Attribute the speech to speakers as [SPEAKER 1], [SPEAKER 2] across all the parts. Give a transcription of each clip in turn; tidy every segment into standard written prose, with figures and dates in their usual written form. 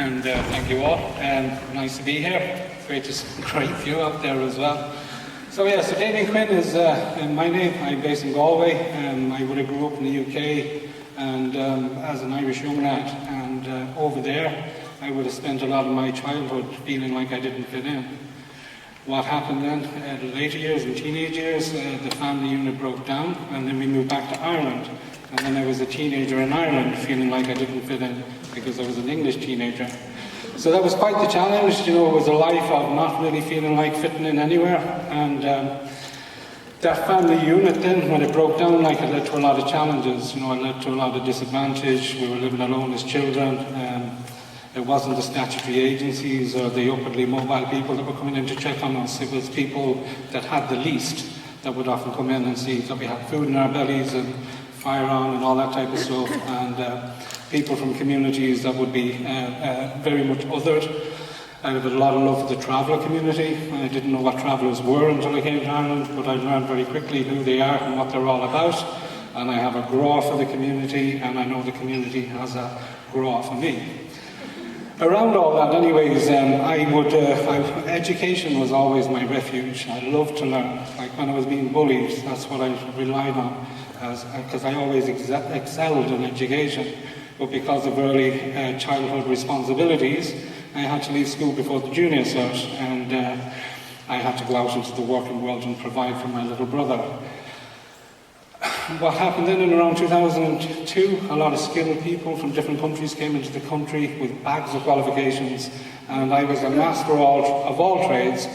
[SPEAKER 1] and thank you all. Nice to be here. Great view out there as well. So Damien Quinn is my name. I'm based in Galway. I would have grew up in the UK and as an Irish young lad, and over there I would have spent a lot of my childhood feeling like I didn't fit in. What happened then, later years and teenage years, the family unit broke down, and then we moved back to Ireland. And then I was a teenager in Ireland, feeling like I didn't fit in because I was an English teenager. So that was quite the challenge. It was a life of not really feeling like fitting in anywhere. And that family unit then, when it broke down, it led to a lot of challenges. It led to a lot of disadvantage. We were living alone as children. It wasn't the statutory agencies or the upwardly mobile people that were coming in to check on us. It was people that had the least that would often come in and see that we had food in our bellies and fire on and all that type of stuff, and people from communities that would be very much othered. I had a lot of love for the traveller community. I didn't know what travellers were until I came to Ireland, but I learned very quickly who they are and what they're all about. And I have a graw for the community, and I know the community has a graw for me. Around all that, anyways, education was always my refuge. I loved to learn. Like when I was being bullied, that's what I relied on, because I always excelled in education. But because of early childhood responsibilities, I had to leave school before the junior cert, and I had to go out into the working world and provide for my little brother. What happened then in around 2002, a lot of skilled people from different countries came into the country with bags of qualifications, and I was a master of all trades,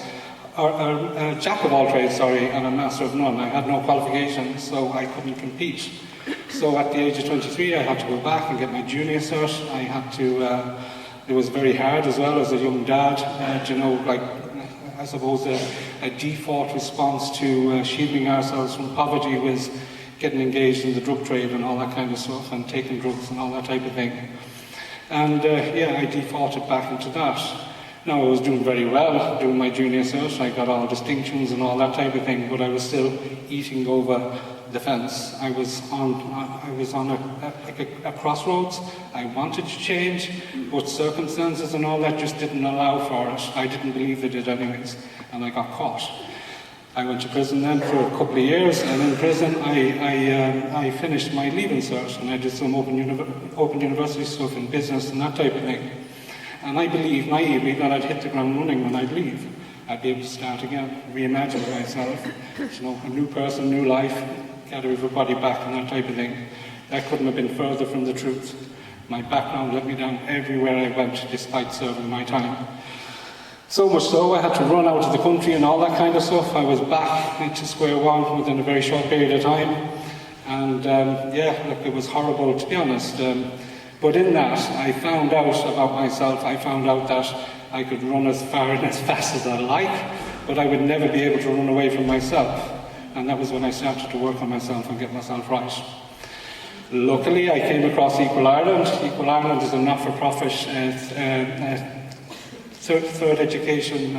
[SPEAKER 1] or a jack of all trades, and a master of none. I had no qualifications, so I couldn't compete. So at the age of 23, I had to go back and get my junior cert. I had to, it was very hard as well as a young dad, I suppose a default response to shielding ourselves from poverty was getting engaged in the drug trade and all that kind of stuff, and taking drugs and all that type of thing. And I defaulted back into that. Now I was doing very well, doing my junior cert. I got all distinctions and all that type of thing, but I was still eating over the fence. I was on a crossroads. I wanted to change, but circumstances and all that just didn't allow for it. I didn't believe they did anyways, and I got caught. I went to prison then for a couple of years, and in prison I finished my leaving cert, and I did some open university stuff in business and that type of thing. And I believed naively that I'd hit the ground running when I'd leave. I'd be able to start again, reimagine myself, a new person, new life, gather everybody back and that type of thing. That couldn't have been further from the truth. My background let me down everywhere I went, despite serving my time. So much so, I had to run out of the country and all that kind of stuff. I was back into square one within a very short period of time. And it was horrible, to be honest. But in that, I found out about myself. I found out that I could run as far and as fast as I like, but I would never be able to run away from myself. And that was when I started to work on myself and get myself right. Luckily, I came across Equal Ireland. Equal Ireland is a not-for-profit third education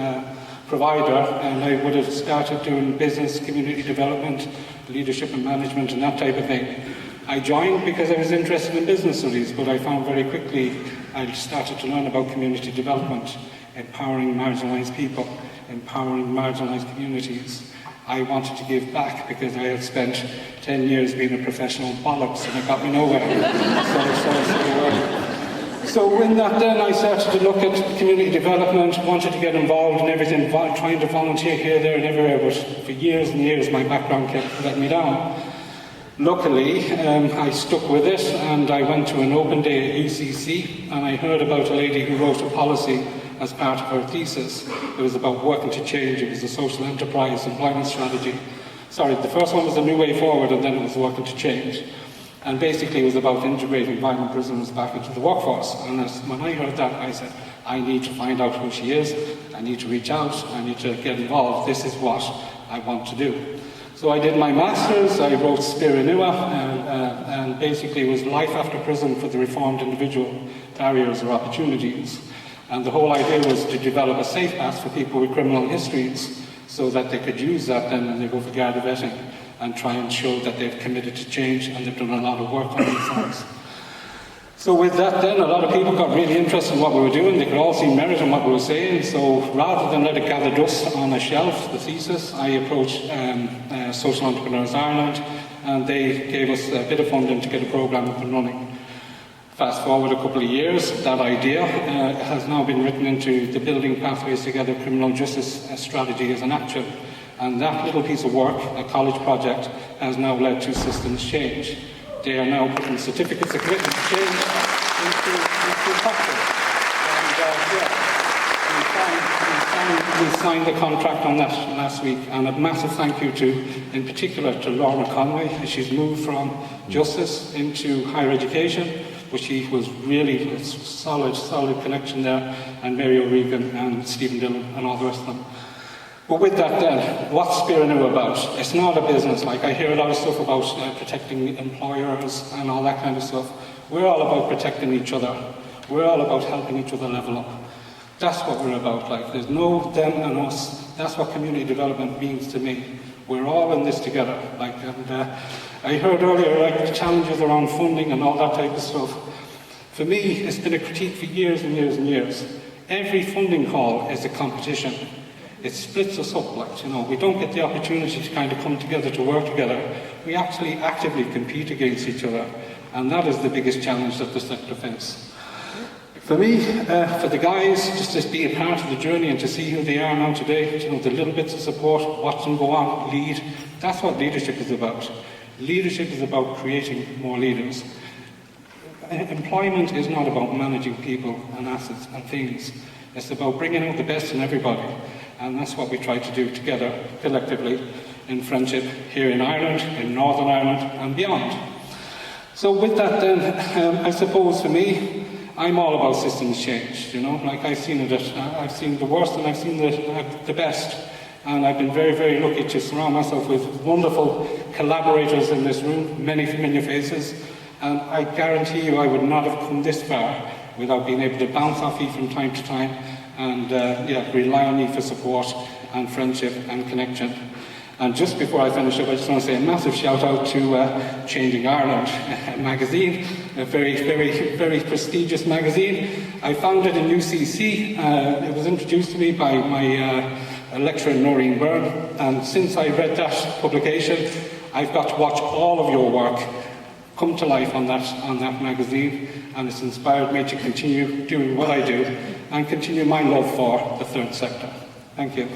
[SPEAKER 1] provider, and I would have started doing business, community development, leadership and management and that type of thing. I joined because I was interested in business studies, but I found very quickly I started to learn about community development, empowering marginalised people, empowering marginalised communities. I wanted to give back because I had spent 10 years being a professional bollocks and it got me nowhere. So in that then I started to look at community development, wanted to get involved in everything, trying to volunteer here, there and everywhere, but for years and years my background kept letting me down. Luckily, I stuck with it, and I went to an open day at UCC, and I heard about a lady who wrote a policy as part of her thesis. It was about working to change. It was a social enterprise employment strategy. Sorry, the first one was a new way forward, and then it was working to change. And basically it was about integrating violent prisoners back into the workforce. And when I heard that, I said, I need to find out who she is, I need to reach out, I need to get involved. This is what I want to do. So I did my master's, I wrote Spéire Nua, and basically it was life after prison for the reformed individual, barriers or opportunities. And the whole idea was to develop a safe path for people with criminal histories so that they could use that then when they go for Garda vetting and try and show that they've committed to change and they've done a lot of work on themselves. So with that then, a lot of people got really interested in what we were doing. They could all see merit in what we were saying. So rather than let it gather dust on a shelf, the thesis, I approached Social Entrepreneurs Ireland, and they gave us a bit of funding to get a programme up and running. Fast forward a couple of years, that idea has now been written into the Building Pathways Together Criminal Justice Strategy as an action. And that little piece of work, a college project, has now led to systems change. They are now putting certificates of commitment to change into practice. And we signed the contract on that last week, and a massive thank you to, in particular, to Lorna Conway, as she's moved from justice into higher education, which she was really a solid connection there, and Mary O'Regan and Stephen Dillon and all the rest of them. But with that then, what's Spéire Nua about? It's not a business. Like, I hear a lot of stuff about protecting employers and all that kind of stuff. We're all about protecting each other. We're all about helping each other level up. That's what we're about. Like, there's no them and us. That's what community development means to me. We're all in this together. Like, and I heard earlier, like, the challenges around funding and all that type of stuff. For me, it's been a critique for years and years and years. Every funding call is a competition. It splits us up, like, you know, we don't get the opportunity to kind of come together, to work together. We actually actively compete against each other, and that is the biggest challenge that the sector faces. For me, for the guys, just to be a part of the journey and to see who they are now today, you know, the little bits of support, watch them go on, lead, that's what leadership is about. Leadership is about creating more leaders. Employment is not about managing people and assets and things. It's about bringing out the best in everybody. And that's what we try to do together, collectively, in friendship here in Ireland, in Northern Ireland and beyond. So with that then, I suppose for me, I'm all about systems change, you know, like I've seen the worst and I've seen the best. And I've been very, very lucky to surround myself with wonderful collaborators in this room, many familiar faces. And I guarantee you I would not have come this far without being able to bounce off you from time to time and rely on you for support and friendship and connection. And just before I finish up, I just want to say a massive shout out to Changing Ireland magazine, a very, very, very prestigious magazine. I found it in UCC. It was introduced to me by my lecturer Noreen Byrne, and since I read that publication, I've got to watch all of your work come to life on that magazine, and it's inspired me to continue doing what I do and continue my love for the third sector. Thank you.